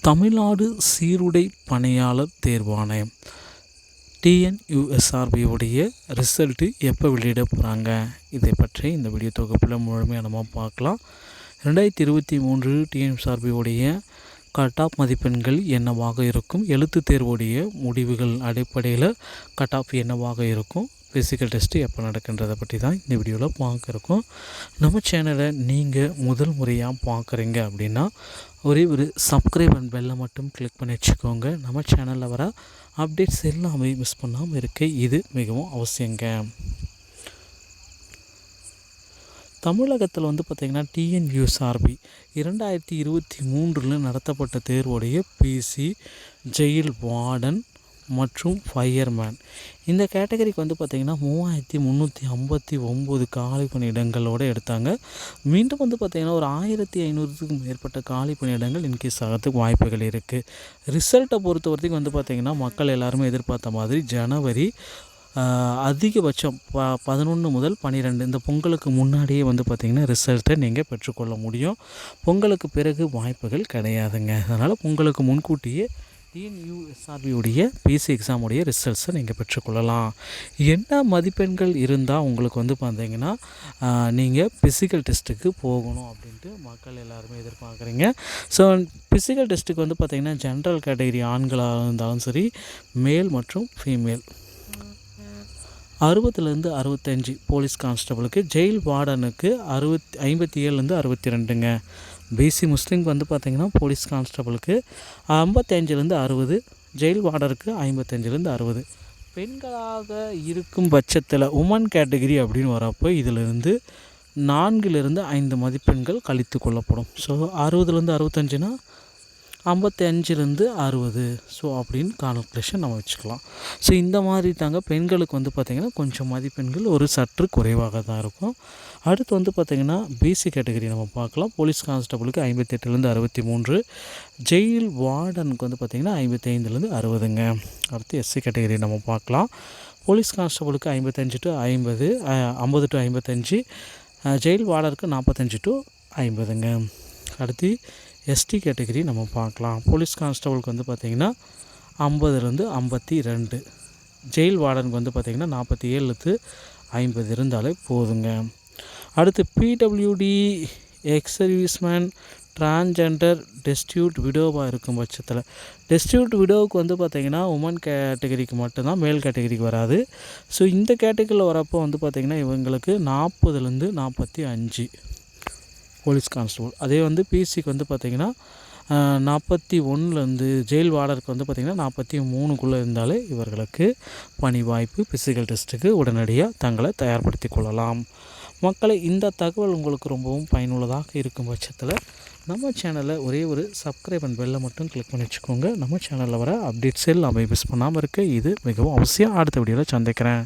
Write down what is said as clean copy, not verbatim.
தமிழ்நாடு சீருடை பணியாளர் தேர்வாணையம் டிஎன்யூஎஸ்ஆர்பியோடைய ரிசல்ட்டு எப்போ வெளியிட போகிறாங்க, இதை பற்றி இந்த வீடியோ தொகுப்பில் முழுமையாக நம்ம பார்க்கலாம். 2023 டிஎன்யூஎஸ்ஆர்பியோடைய கட் ஆஃப் மதிப்பெண்கள் என்னவாக இருக்கும், எழுத்து தேர்வுடைய முடிவுகள் அடிப்படையில் கட் ஆஃப் என்னவாக இருக்கும், ஃபிசிக்கல் டெஸ்ட்டு எப்போ நடக்குன்றதை பற்றி தான் இந்த வீடியோவில் பார்க்குறோம். நம்ம சேனலை நீங்கள் முதல் முறையாக பார்க்குறீங்க அப்படின்னா ஒரே ஒரு சப்ஸ்கிரைப் அண்ட் பெல்லை மட்டும் கிளிக் பண்ணி வச்சுக்கோங்க. நம்ம சேனலில் வர அப்டேட்ஸ் எல்லாமே மிஸ் பண்ணாமல் இருக்க இது மிகவும் அவசியங்க. தமிழகத்தில் பார்த்திங்கன்னா டிஎன்யூஎஸ்ஆர்பி 2023 நடத்தப்பட்ட தேர்வுடைய பிசி, ஜெயில் வார்டன் மற்றும் ஃபயர்மேன் இந்த கேட்டகரிக்கு பார்த்திங்கன்னா 3359 காலி பணியிடங்களோடு எடுத்தாங்க. மீண்டும் பார்த்திங்கன்னா ஒரு 1500க்கும் மேற்பட்ட காலி பணியிடங்கள் இன்கேஸ் ஆகிறதுக்கு வாய்ப்புகள் இருக்குது. ரிசல்ட்டை பொறுத்த வரைக்கும் பார்த்திங்கன்னா மக்கள் எல்லாருமே எதிர்பார்த்த மாதிரி ஜனவரி அதிகபட்சம் 11 முதல் 12 இந்த பொங்கலுக்கு முன்னாடியே பார்த்திங்கன்னா ரிசல்ட்டை நீங்கள் பெற்றுக்கொள்ள முடியும். பொங்கலுக்கு பிறகு வாய்ப்புகள் கிடையாதுங்க. அதனால் பொங்கலுக்கு முன்கூட்டியே டிஎன்யூஎஸ்ஆர்பியுடைய பிசி எக்ஸாமுடைய ரிசல்ட்ஸை நீங்கள் பெற்றுக்கொள்ளலாம். என்ன மதிப்பெண்கள் இருந்தால் உங்களுக்கு பார்த்திங்கன்னா நீங்கள் ஃபிசிக்கல் டெஸ்ட்டுக்கு போகணும் அப்படின்ட்டு மக்கள் எல்லாருமே எதிர்பார்க்குறீங்க. ஸோ ஃபிசிக்கல் டெஸ்ட்டுக்கு பார்த்திங்கன்னா ஜென்ரல் கேட்டகரி ஆண்களாக இருந்தாலும் சரி, மேல் மற்றும் ஃபீமேல் 60லேருந்து 65 போலீஸ் கான்ஸ்டபிளுக்கு, ஜெயில் வார்டனுக்கு 57லேருந்து 62ங்க. பிசி முஸ்லீம் பார்த்திங்கன்னா போலீஸ் கான்ஸ்டபிளுக்கு 55லேருந்து 60, ஜெயில் வார்டருக்கு 55லேருந்து 60. பெண்களாக இருக்கும் பட்சத்தில் உமன் கேட்டகிரி அப்படின்னு வரப்போ இதிலிருந்து 4லிருந்து 5 மதிப்பெண்கள் கழித்து கொள்ளப்படும். ஸோ 60லேருந்து 65னா 55லேருந்து 60. ஸோ அப்படின்னு கால்குலேஷன் நம்ம வச்சுக்கலாம். ஸோ இந்த மாதிரி தாங்க பெண்களுக்கு பார்த்திங்கன்னா கொஞ்சம் மதிப்பெண்கள் ஒரு சற்று குறைவாக தான் இருக்கும். அடுத்து பார்த்திங்கன்னா பிசி கேட்டகரி நம்ம பார்க்கலாம். போலீஸ் கான்ஸ்டபிளுக்கு 58லேருந்து 63, ஜெயில் வார்டனுக்கு பார்த்திங்கன்னா 55லேருந்து 60ங்க. அடுத்து எஸ்சி கேட்டகரி நம்ம பார்க்கலாம். போலீஸ் கான்ஸ்டபிளுக்கு 55 to 50, 50 to 55, ஜெயில் வார்டனுக்கு 45 to 50ங்க. அடுத்து எஸ்டி கேட்டகரி நம்ம பார்க்கலாம். போலீஸ் கான்ஸ்டபிளுக்கு பார்த்திங்கன்னா 50லேருந்து 52, ஜெயில் வார்டனுக்கு பார்த்திங்கன்னா 47 to 50 இருந்தாலே போதுங்க. அடுத்து PWD, ex serviceman, transgender, destitute விடோவாக இருக்கும் பட்சத்தில், டெஸ்டியூட் விடோவுக்கு பார்த்திங்கன்னா உமன் கேட்டகரிக்கு மட்டும்தான், மேல் கேட்டகரிக்கு வராது. ஸோ இந்த கேட்டகரியில் வரப்போ பார்த்திங்கன்னா இவங்களுக்கு 40லேருந்து 45 போலீஸ் கான்ஸ்டபிள். அதே பிசிக்கு பார்த்திங்கன்னா 41லேருந்து, ஜெயில் வார்டருக்கு பார்த்திங்கன்னா 43க்குள்ளே இருந்தாலே இவர்களுக்கு பணி வாய்ப்பு ஃபிசிக்கல் டெஸ்ட்டுக்கு உடனடியாக தங்களை தயார்படுத்தி கொள்ளலாம். மக்களை இந்த தகவல் உங்களுக்கு ரொம்பவும் பயனுள்ளதாக இருக்கும் பட்சத்தில் நம்ம சேனலில் ஒரே ஒரு சப்ஸ்கிரைப் அண்ட் பெல்லை மட்டும் கிளிக் பண்ணி வச்சுக்கோங்க. நம்ம சேனலில் வர அப்டேட்ஸ் எல்லாமே மிஸ் பண்ணாமல் இருக்க இது மிகவும் அவசியம். அடுத்த வீடியோவில் சந்திக்கிறேன்.